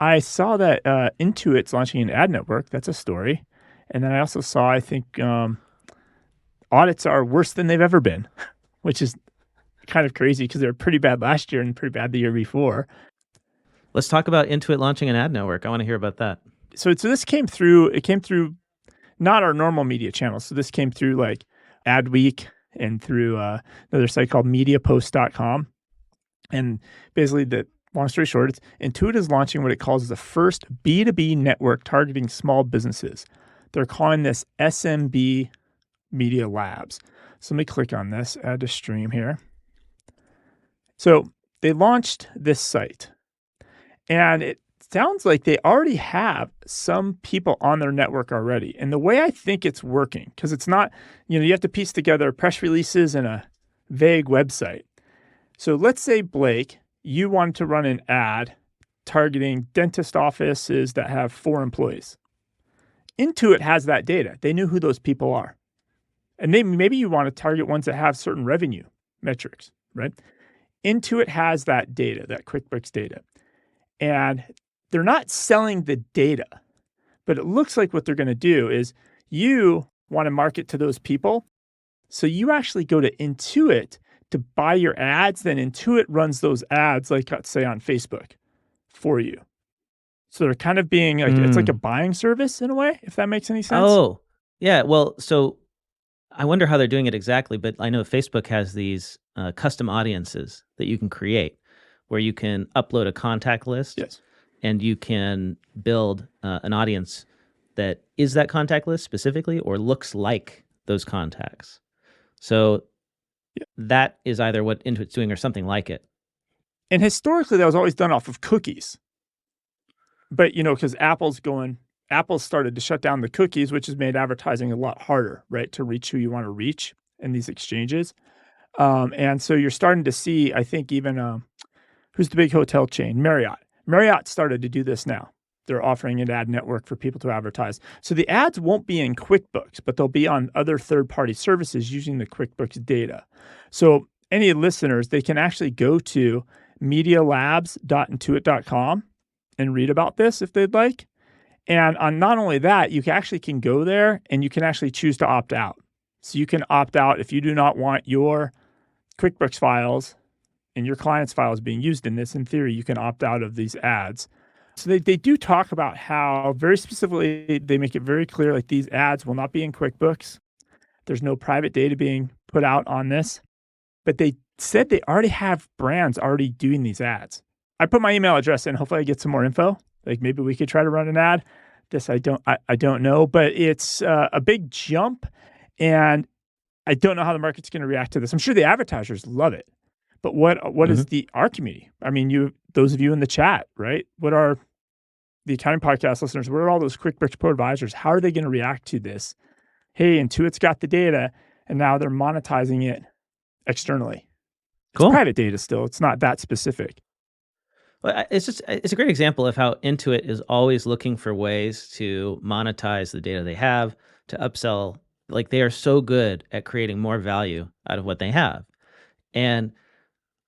I saw that Intuit's launching an ad network. That's a story. And then I also saw, I think, audits are worse than they've ever been, which is kind of crazy because they were pretty bad last year and pretty bad the year before. Let's talk about Intuit launching an ad network. I want to hear about that. So this came through. It came through not our normal media channels. So this came through like Adweek and through another site called MediaPost.com. And basically, long story short, Intuit is launching what it calls the first B2B network targeting small businesses. They're calling this SMB Media Labs. So let me click on this, add to stream here. So they launched this site, and it sounds like they already have some people on their network already. And the way I think it's working, because it's not, you have to piece together press releases and a vague website. So let's say, Blake, you wanted to run an ad targeting dentist offices that have 4 employees. Intuit has that data. They knew who those people are. And maybe you want to target ones that have certain revenue metrics, right? Intuit has that data, that QuickBooks data. And they're not selling the data, but it looks like what they're going to do is you want to market to those people. So you actually go to Intuit to buy your ads, then Intuit runs those ads, like let's say on Facebook, for you. So they're kind of being like, it's like a buying service in a way, if that makes any sense. Oh, yeah. Well, so I wonder how they're doing it exactly, but I know Facebook has these custom audiences that you can create where you can upload a contact list. Yes. And you can build an audience that is that contact list specifically or looks like those contacts. So that is either what Intuit's doing or something like it. And historically, that was always done off of cookies. But, because Apple started to shut down the cookies, which has made advertising a lot harder, right, to reach who you want to reach in these exchanges. And so you're starting to see, I think even, who's the big hotel chain? Marriott. Marriott started to do this now. They're offering an ad network for people to advertise. So the ads won't be in QuickBooks, but they'll be on other third-party services using the QuickBooks data. So any listeners, they can actually go to medialabs.intuit.com and read about this if they'd like. And on not only that, you can go there and you can actually choose to opt out. So you can opt out if you do not want your QuickBooks files and your client's files being used in this. In theory, you can opt out of these ads. So they do talk about how very specifically they make it very clear, like these ads will not be in QuickBooks. There's no private data being put out on this. But they said they already have brands already doing these ads. I put my email address in. Hopefully I get some more info. Like maybe we could try to run an ad. This I don't know, but it's a big jump. And I don't know how the market's going to react to this. I'm sure the advertisers love it. But what is our community? I mean, those of you in the chat, right? What are the accounting podcast listeners? What are all those QuickBooks Pro advisors? How are they going to react to this? Hey, Intuit's got the data, and now they're monetizing it externally. Cool. It's private data still. It's not that specific. Well, it's a great example of how Intuit is always looking for ways to monetize the data they have, to upsell. Like they are so good at creating more value out of what they have. And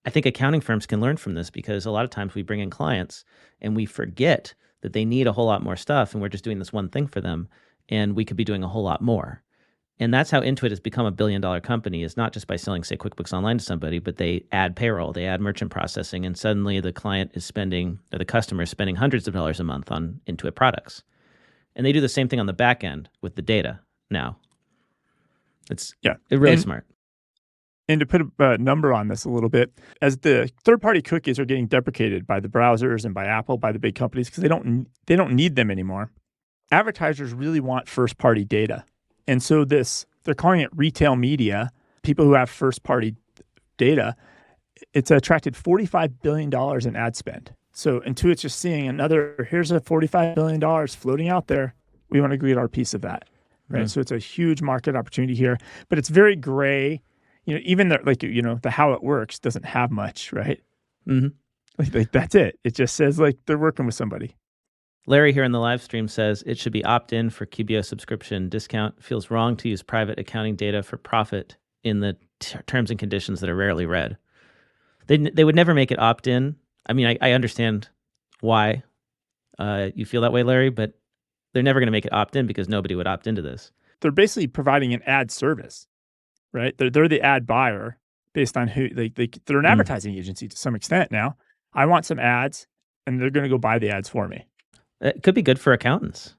I think accounting firms can learn from this because a lot of times we bring in clients and we forget that they need a whole lot more stuff and we're just doing this one thing for them and we could be doing a whole lot more. And that's how Intuit has become a billion-dollar company, is not just by selling, say, QuickBooks Online to somebody, but they add payroll, they add merchant processing, and suddenly the client is spending, or the customer is spending hundreds of dollars a month on Intuit products. And they do the same thing on the back end with the data now. It's really smart. And to put a number on this a little bit, as the third-party cookies are getting deprecated by the browsers and by Apple, by the big companies, because they don't need them anymore, advertisers really want first-party data. And so they're calling it retail media, people who have first-party data. It's attracted $45 billion in ad spend. So Intuit's just seeing here's a $45 billion floating out there. We want to get our piece of that, right? Mm-hmm. So it's a huge market opportunity here, but it's very gray. Even the how it works doesn't have much, right? Mm-hmm. Like that's it. It just says like they're working with somebody. Larry here in the live stream says it should be opt-in for QBO subscription discount. Feels wrong to use private accounting data for profit in the terms and conditions that are rarely read. They would never make it opt-in. I mean, I understand why you feel that way, Larry, but they're never going to make it opt-in because nobody would opt into this. They're basically providing an ad service, right? They're the ad buyer based on who they're an advertising agency to some extent now. I want some ads, and they're going to go buy the ads for me. It could be good for accountants.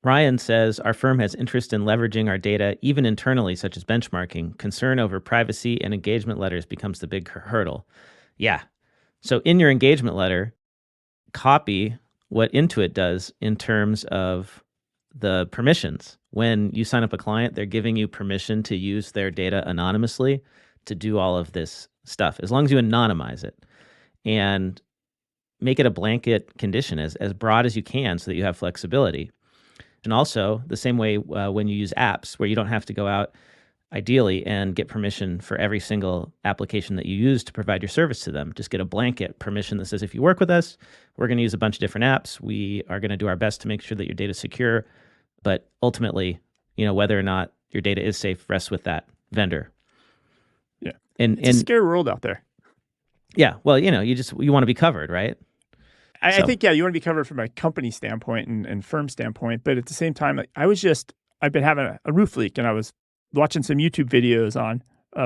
Ryan says, our firm has interest in leveraging our data, even internally, such as benchmarking. Concern over privacy and engagement letters becomes the big hurdle. Yeah. So in your engagement letter, copy what Intuit does in terms of the permissions. When you sign up a client, they're giving you permission to use their data anonymously to do all of this stuff, as long as you anonymize it. And make it a blanket condition as broad as you can so that you have flexibility. And also the same way when you use apps where you don't have to go out ideally and get permission for every single application that you use to provide your service to them. Just get a blanket permission that says, if you work with us, we're going to use a bunch of different apps. We are going to do our best to make sure that your data is secure. But ultimately, whether or not your data is safe rests with that vendor. Yeah. And it's a scary world out there. Yeah. Well, you want to be covered, right? I think, you want to be covered from a company standpoint and firm standpoint. But at the same time, I've been having a roof leak, and I was watching some YouTube videos on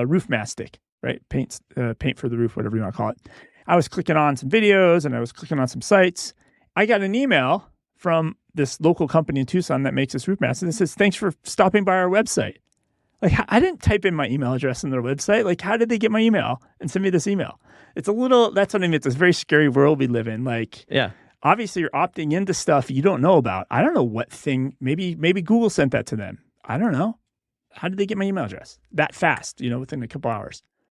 roof mastic, right? Paint for the roof, whatever you want to call it. I was clicking on some videos and I was clicking on some sites. I got an email from this local company in Tucson that makes this roof mastic that says, thanks for stopping by our website. Like, I didn't type in my email address in their website. Like, how did they get my email and send me this email? That's what I mean. It's a very scary world we live in. Like, yeah, obviously you're opting into stuff you don't know about. I don't know what thing, maybe Google sent that to them. I don't know. How did they get my email address that fast, within a couple hours?